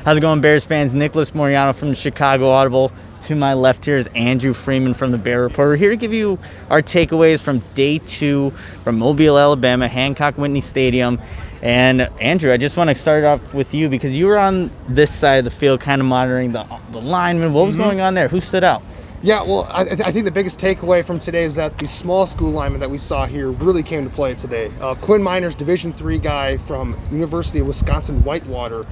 How's it going, Bears fans? Nicholas Moreano from the Chicago Audible. To my left here is Andrew Freeman from the Bear Report. We're here to give you our takeaways from day 2 from Mobile, Alabama, Hancock-Whitney Stadium. And Andrew, I just want to start off with you because you were on this side of the field kind of monitoring the linemen. What was going on there? Who stood out? Yeah, well, I think the biggest takeaway from today is that the small school lineman that we saw here really came to play today. Quinn Miners, Division III guy from University of Wisconsin-Whitewater.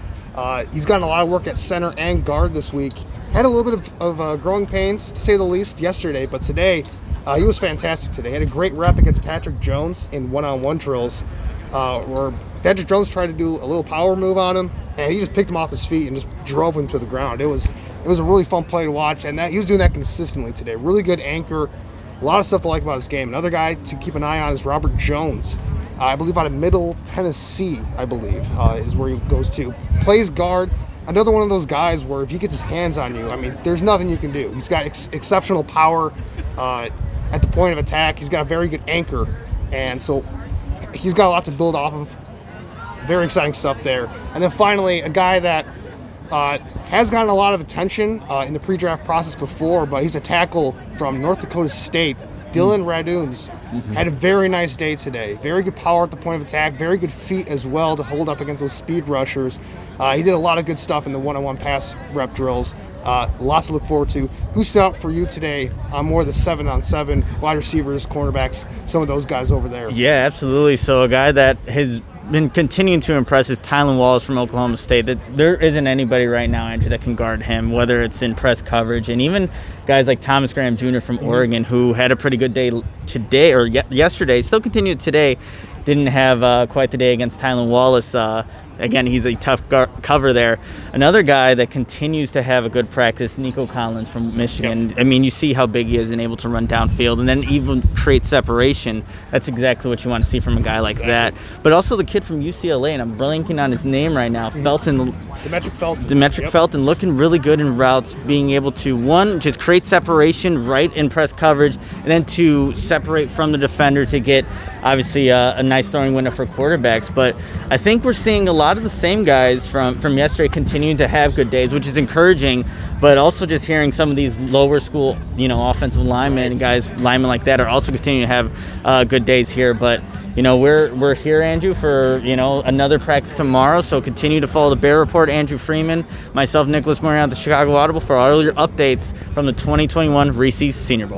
He's gotten a lot of work at center and guard this week. Had a little bit of growing pains, to say the least, yesterday, but today he was fantastic today. He had a great rep against Patrick Jones in one-on-one drills where Patrick Jones tried to do a little power move on him, and he just picked him off his feet and just drove him to the ground. It was a really fun play to watch, and he was doing that consistently today. Really good anchor. A lot of stuff to like about his game. Another guy to keep an eye on is Robert Jones. I believe out of Middle Tennessee, is where he goes to. Plays guard. Another one of those guys where if he gets his hands on you, I mean, there's nothing you can do. He's got exceptional power at the point of attack. He's got a very good anchor, and so he's got a lot to build off of. Very exciting stuff there. And then finally, a guy that has gotten a lot of attention in the pre-draft process before, but he's a tackle from North Dakota State. Dylan Raduns had a very nice day today. Very good power at the point of attack. Very good feet as well to hold up against those speed rushers. He did a lot of good stuff in the one-on-one pass rep drills. Lots to look forward to. Who stood out for you today on more of the 7-on-7 wide receivers, cornerbacks, some of those guys over there? Yeah, absolutely. So a guy that has been continuing to impress is Tylan Wallace from Oklahoma State. That there isn't anybody right now, Andrew, that can guard him, whether it's in press coverage, and even guys like Thomas Graham Jr. from Oregon, who had a pretty good day today or yesterday, still continued today. Didn't have quite the day against Tylan Wallace. Again, he's a tough cover there. Another guy that continues to have a good practice, Nico Collins from Michigan. Yep. I mean, you see how big he is and able to run downfield and then even create separation. That's exactly what you want to see from a guy like that. But also the kid from UCLA, and I'm blanking on his name right now, Felton. Demetric Felton, looking really good in routes, being able to, one, just create separation right in press coverage, and then to separate from the defender to get, obviously, a nice throwing window for quarterbacks. But I think we're seeing a lot of the same guys from yesterday continuing to have good days, which is encouraging, but also just hearing some of these lower school, offensive linemen and linemen like that are also continuing to have good days here. But we're here, Andrew, for another practice tomorrow. So continue to follow the Bear Report. Andrew Freeman, myself, Nicholas Moreano at the Chicago Audible for all your updates from the 2021 Reese Senior Bowl.